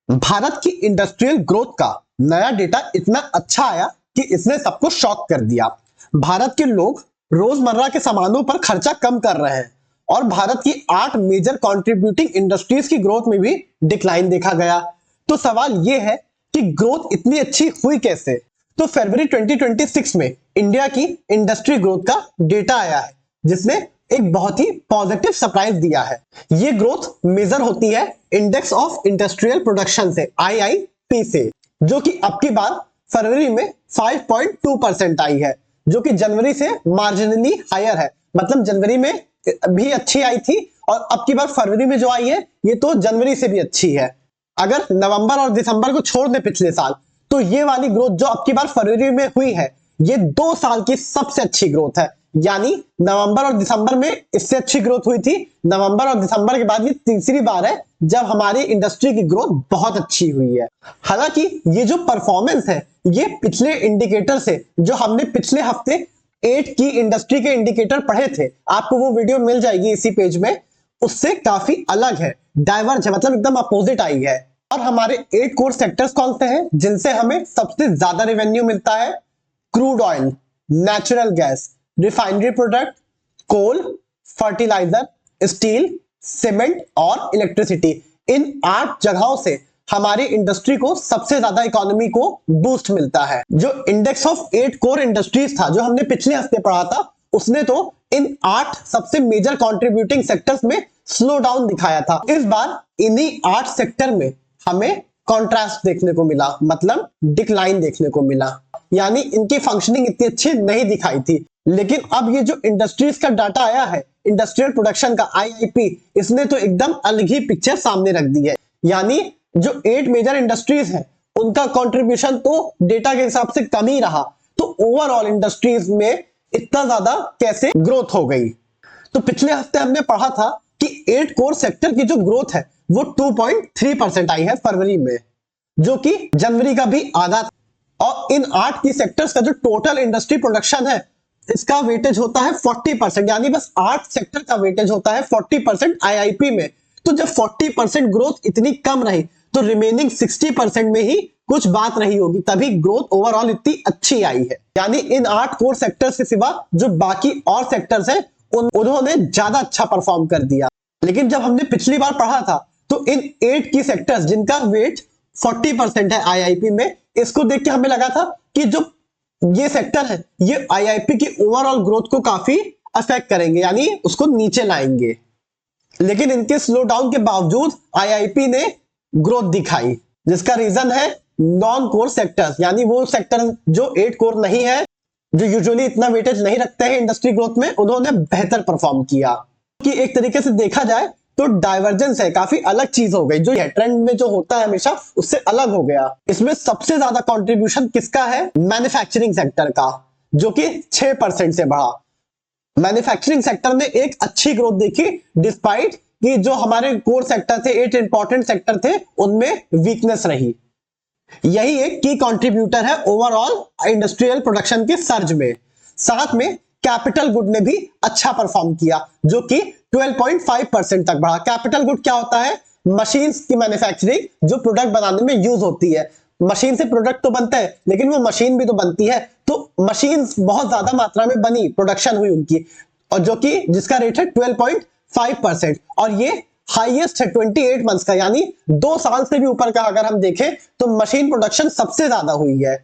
भारत की industrial growth का नया डेटा इतना अच्छा आया कि इसने सबको शॉक कर दिया। भारत के लोग रोजमर्रा के सामानों पर खर्चा कम कर रहे हैं और भारत की 8 मेजर कंट्रीब्यूटिंग इंडस्ट्रीज की ग्रोथ में भी डिक्लाइन देखा गया। तो सवाल यह है कि ग्रोथ इतनी अच्छी हुई कैसे? तो फरवरी 2026 में इंडिया की इंडस्ट्री ग्रोथ का डेटा आया है जिसने एक बहुत ही पॉजिटिव सरप्राइज दिया है। ये ग्रोथ मेजर होती है इंडेक्स ऑफ इंडस्ट्रियल प्रोडक्शन से, आईआईपी से, जो कि अब की बार फरवरी में 5.2% आई है, जो कि जनवरी से मार्जिनली हायर है। मतलब जनवरी में भी अच्छी आई थी और अब की बार फरवरी में जो आई है ये तो जनवरी से भी अच्छी है। अगर नवंबर और दिसंबर को छोड़ दे पिछले साल, तो ये वाली ग्रोथ जो अब की बार फरवरी में हुई है ये 2 साल की सबसे अच्छी ग्रोथ है। यानी नवंबर और दिसंबर में इससे अच्छी ग्रोथ हुई थी, नवंबर और दिसंबर के बाद ये तीसरी बार है जब हमारी इंडस्ट्री की ग्रोथ बहुत अच्छी हुई है। हालांकि ये जो परफॉर्मेंस है ये पिछले इंडिकेटर से, जो हमने पिछले हफ्ते 8 की इंडस्ट्री के इंडिकेटर पढ़े थे, आपको वो वीडियो मिल जाएगी इसी पेज में, उससे काफी अलग है, डाइवर्ज है, मतलब एकदम अपोजिट आई है। और हमारे 8 कोर सेक्टर्स कौन से हैं जिनसे हमें सबसे ज्यादा रेवेन्यू मिलता है? Crude oil, natural gas, refinery product, coal, fertiliser, steel, cement और इलेक्ट्रिसिटी। इन 8 जगहों से हमारी इंडस्ट्री को सबसे ज्यादा इकोनॉमी को बूस्ट मिलता है। जो इंडेक्स ऑफ 8 कोर इंडस्ट्रीज था जो हमने पिछले हफ्ते पढ़ा था, उसने तो इन 8 सबसे मेजर कंट्रीब्यूटिंग सेक्टर्स में स्लो डाउन दिखाया था। इस बार इन्हीं 8 सेक्टर में हमें कॉन्ट्रास्ट देखने को मिला, मतलब डिक्लाइन देखने को मिला, यानी इनकी फंक्शनिंग इतनी अच्छी नहीं दिखाई थी। लेकिन अब ये जो इंडस्ट्रीज का डाटा आया है, इंडस्ट्रियल प्रोडक्शन का आईआईपी, इसने तो एकदम अलग ही पिक्चर सामने रख दी है। यानी जो 8 मेजर इंडस्ट्रीज हैं उनका कंट्रीब्यूशन तो डेटा के हिसाब से कम ही रहा, तो ओवरऑल इंडस्ट्रीज में इतना ज्यादा कैसे ग्रोथ हो गई? तो पिछले हफ्ते हमने पढ़ा था कि 8 कोर सेक्टर की जो ग्रोथ है वो 2.3% आई है फरवरी में, जो कि जनवरी का भी आधा था। और इन 8 की सेक्टर्स का जो टोटल इंडस्ट्री प्रोडक्शन है इसका वेटेज होता है 40%, यानी बस 8 सेक्टर का वेटेज होता है 40% आईआईपी में। तो जब 40% ग्रोथ इतनी कम रही तो रिमेनिंग 60% में ही कुछ बात रही होगी, तभी ग्रोथ ओवरऑल इतनी अच्छी आई है। यानी इन 8 कोर सेक्टर्स के सिवा जो बाकी और सेक्टर्स हैं उन्होंने ज्यादा अच्छा परफॉर्म कर दिया। लेकिन जब हमने पिछली बार पढ़ा था तो इन 8 की सेक्टर्स जिनका वेट 40% है आईआईपी में, इसको देख के हमें लगा था कि जो ये सेक्टर है ये आईआईपी की ओवरऑल ग्रोथ को काफी अफेक्ट करेंगे, यानी उसको नीचे लाएंगे। लेकिन इनके स्लो डाउन के बावजूद आईआईपी ने ग्रोथ दिखाई, जिसका रीजन है नॉन कोर सेक्टर्स, यानी वो सेक्टर जो 8 कोर नहीं है, जो यूजुअली इतना वेटेज नहीं रखते हैं इंडस्ट्री ग्रोथ में, उन्होंने बेहतर परफॉर्म किया। कि एक तरीके से देखा जाए तो डाइवर्जेंस है, काफी अलग चीज हो गई, जो ट्रेंड में जो होता है हमेशा उससे अलग हो गया। इसमें सबसे ज्यादा कंट्रीब्यूशन किसका है? मैन्युफैक्चरिंग सेक्टर का, जो कि 6% से बढ़ा। मैन्युफैक्चरिंग सेक्टर ने एक अच्छी ग्रोथ देखी डिस्पाइट कि जो हमारे कोर सेक्टर थे, 8 इंपॉर्टेंट सेक्टर थे, उनमें वीकनेस रही। यही एक की कंट्रीब्यूटर है ओवरऑल इंडस्ट्रियल प्रोडक्शन के सर्ज में। साथ में कैपिटल गुड ने भी अच्छा परफॉर्म किया, जो कि 12.5% तक बढ़ा। कैपिटल गुड क्या होता है? मशीन्स की मैन्युफैक्चरिंग जो प्रोडक्ट बनाने में यूज होती है। मशीन से प्रोडक्ट तो बनता है लेकिन वो मशीन भी तो बनती है, तो मशीन्स बहुत ज्यादा मात्रा में बनी, प्रोडक्शन हुई उनकी, और जो कि जिसका रेट है 12.5%, और ये हाईएस्ट है 28 मंथ्स का, यानी 2 साल से भी ऊपर का अगर हम देखें तो मशीन प्रोडक्शन सबसे ज्यादा हुई है।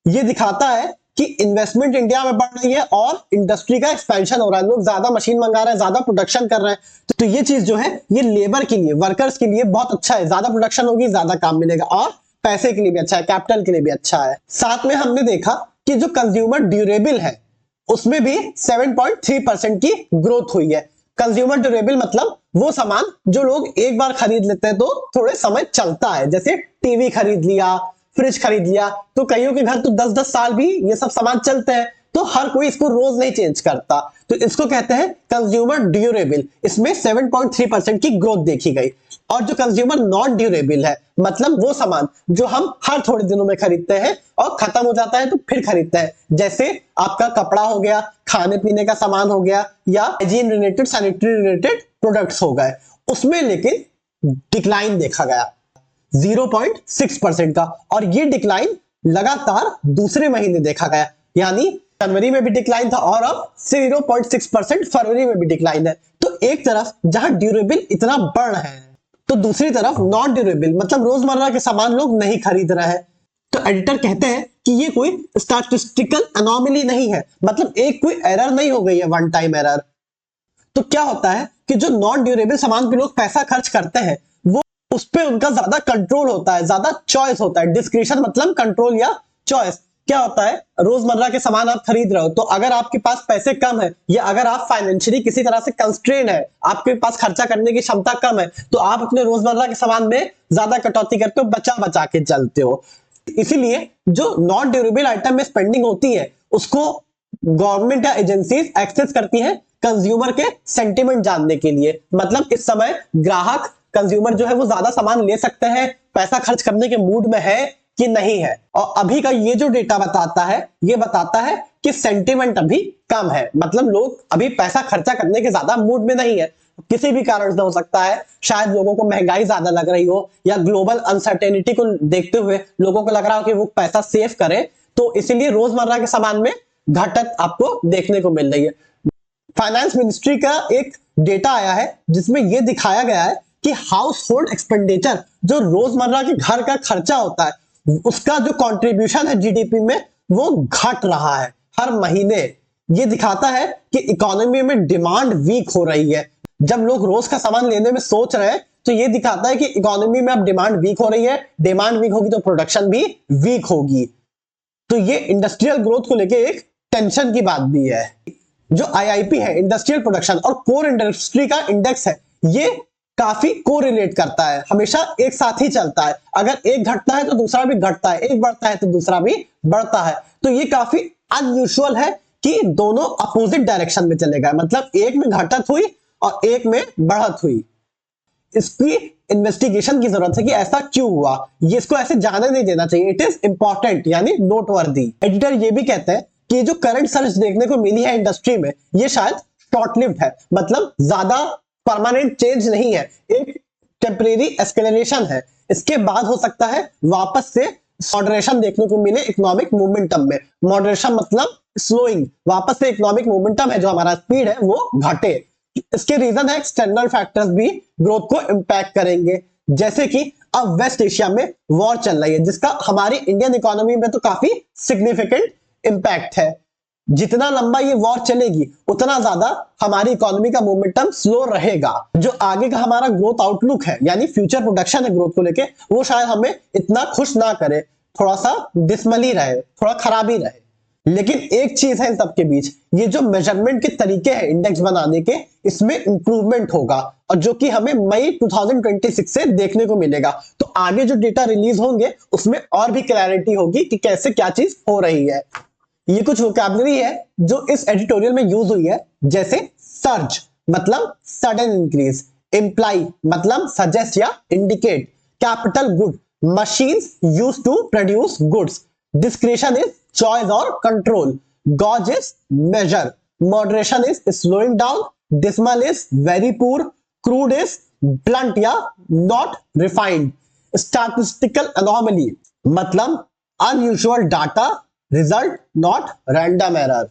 ये दिखाता है कि इन्वेस्टमेंट इंडिया में बढ़ रही है और इंडस्ट्री का एक्सपेंशन हो रहा है, लोग ज्यादा मशीन मंगा रहे हैं, ज्यादा प्रोडक्शन कर रहे हैं। तो ये चीज जो है ये लेबर के लिए, वर्कर्स के लिए बहुत अच्छा है, ज्यादा प्रोडक्शन होगी, ज्यादा काम मिलेगा, और पैसे के लिए भी अच्छा है, कैपिटल के लिए भी अच्छा है। साथ में हमने देखा कि जो कंज्यूमर ड्यूरेबल है उसमें भी 7.3% की ग्रोथ हुई है। कंज्यूमर ड्यूरेबल मतलब वो सामान जो लोग एक बार खरीद लेते हैं तो थोड़े समय चलता है, जैसे टीवी खरीद लिया, फ्रिज खरीद लिया, तो कईयों के घर तो 10-10 साल भी ये सब सामान चलते हैं, तो हर कोई इसको रोज नहीं चेंज करता, तो इसको कहते हैं कंज्यूमर ड्यूरेबल। इसमें 7.3% की ग्रोथ देखी गई। और जो कंज्यूमर नॉन ड्यूरेबल है, मतलब वो सामान जो हम हर थोड़े दिनों में खरीदते हैं और खत्म हो जाता है तो फिर खरीदते हैं, जैसे आपका कपड़ा हो गया, खाने पीने का सामान हो गया, या hygiene related, sanitary related products हो गए, उसमें लेकिन डिक्लाइन देखा गया। 0.6% का, और ये डिक्लाइन लगातार दूसरे महीने देखा गया, यानी जनवरी में भी डिक्लाइन था और अब 0.6% फरवरी में भी डिक्लाइन है। तो एक तरफ जहां ड्यूरेबल इतना बढ़ रहा है, तो दूसरी तरफ नॉन ड्यूरेबल मतलब रोजमर्रा के सामान लोग नहीं खरीद रहे हैं। तो एडिटर कहते हैं कि ये कोई स्टैटिस्टिकल एनोमली नहीं है, मतलब एक कोई एरर नहीं हो गई है, वन टाइम एरर। तो क्या होता है कि जो नॉन ड्यूरेबल सामान पे लोग पैसा खर्च करते हैं, वो उस पे उनका ज्यादा कंट्रोल होता है, ज्यादा चॉइस होता है। डिस्क्रिशन मतलब कंट्रोल या चॉइस। क्या होता है, रोजमर्रा के सामान आप खरीद रहे हो, तो अगर आपके पास पैसे कम है या अगर आप फाइनेंशियली किसी तरह से कंस्ट्रेन है, आपके पास खर्चा करने की क्षमता कम है, तो आप अपने रोजमर्रा के सामान में ज्यादा कटौती करते हो, बचा बचा के चलते हो। इसीलिए जो नॉन ड्यूरेबल आइटम में स्पेंडिंग होती है, उसको गवर्नमेंट या एजेंसीज एक्सेस करती है कंज्यूमर के सेंटिमेंट जानने के लिए। मतलब इस समय ग्राहक कंज्यूमर जो है वो ज्यादा सामान ले सकते हैं, पैसा खर्च करने के मूड में है कि नहीं है। और अभी का ये जो डेटा बताता है, ये बताता है कि सेंटिमेंट अभी कम है, मतलब लोग अभी पैसा खर्चा करने के ज्यादा मूड में नहीं है। किसी भी कारण से हो सकता है, शायद लोगों को महंगाई ज्यादा लग रही हो, या ग्लोबल अनसर्टेनिटी को देखते हुए लोगों को लग रहा हो कि वो पैसा सेव करें, तो इसीलिए रोजमर्रा के सामान में घटत आपको देखने को मिल रही है। फाइनेंस मिनिस्ट्री का एक डेटा आया है जिसमें यह दिखाया गया है कि हाउस होल्ड एक्सपेंडिचर, जो रोजमर्रा के घर का खर्चा होता है, उसका जो कंट्रीब्यूशन है जीडीपी में, वो घट रहा है हर महीने। ये दिखाता है कि इकोनॉमी में डिमांड वीक हो रही है। जब लोग रोज का सामान लेने में सोच रहे हैं, तो ये दिखाता है कि इकोनॉमी में अब डिमांड वीक हो रही है। डिमांड वीक होगी तो प्रोडक्शन भी वीक होगी। तो ये इंडस्ट्रियल ग्रोथ को लेके एक टेंशन की बात भी है। जो आईआईपी है, इंडस्ट्रियल प्रोडक्शन और कोर इंडस्ट्री का इंडेक्स है, ये काफी कोरिलेट करता है, हमेशा एक साथ ही चलता है। अगर एक घटता है तो दूसरा भी घटता है, एक बढ़ता है तो दूसरा भी बढ़ता है। तो ये काफी अनयूजुअल है कि दोनों अपोजिट डायरेक्शन में चले गए, मतलब एक में घटत हुई और एक में बढ़त हुई। इसकी इन्वेस्टिगेशन की जरूरत है कि ऐसा क्यों हुआ, ये इसको ऐसे जाने नहीं देना चाहिए। इट इज इंपॉर्टेंट, यानी नोटवर्दी। एडिटर ये भी कहते हैं कि जो करंट सर्च देखने को मिली है इंडस्ट्री में, ये शायद शॉर्ट लिव्ड है, मतलब ज्यादा परमानेंट चेंज नहीं है, एक टेम्परेरी एस्केलेरेशन है। इसके बाद हो सकता है वापस से मॉडरेशन देखने को मिले इकोनॉमिक मोमेंटम में। मॉडरेशन मतलब स्लोइंग, वापस से इकोनॉमिक मोमेंटम है, जो हमारा स्पीड है वो घटे। इसके रीजन है एक्सटर्नल फैक्टर्स भी ग्रोथ को इंपैक्ट करेंगे, जैसे कि अब वेस्ट एशिया में वॉर चल रही है, जिसका हमारी इंडियन इकोनॉमी में तो काफी सिग्निफिकेंट इंपैक्ट है। जितना लंबा ये वॉर चलेगी, उतना ज्यादा हमारी इकोनॉमी का मोमेंटम स्लो रहेगा। जो आगे का हमारा ग्रोथ आउटलुक है, यानी फ्यूचर प्रोडक्शन है ग्रोथ को लेके, वो शायद हमें इतना खुश ना करे, थोड़ा सा डिसमली रहे, थोड़ा खराबी रहे। लेकिन एक चीज है इन सबके बीच, ये जो मेजरमेंट के तरीके हैं इंडेक्स बनाने के, इसमें इंप्रूवमेंट होगा, और जो कि हमें मई 2026 से देखने को मिलेगा। तो आगे जो डेटा रिलीज होंगे उसमें और भी क्लैरिटी होगी कि कैसे क्या चीज हो रही है। ये कुछ वोकैबुलरी है जो इस एडिटोरियल में यूज हुई है, जैसे सर्ज मतलब सडन इंक्रीज, इम्प्लाई मतलब सजेस्ट या indicate, capital good machines used to produce goods, discretion is choice और control, gauge is measure, moderation is slowing down, dismal is very poor, crude is blunt या not refined, statistical anomaly मतलब unusual data, result not random error।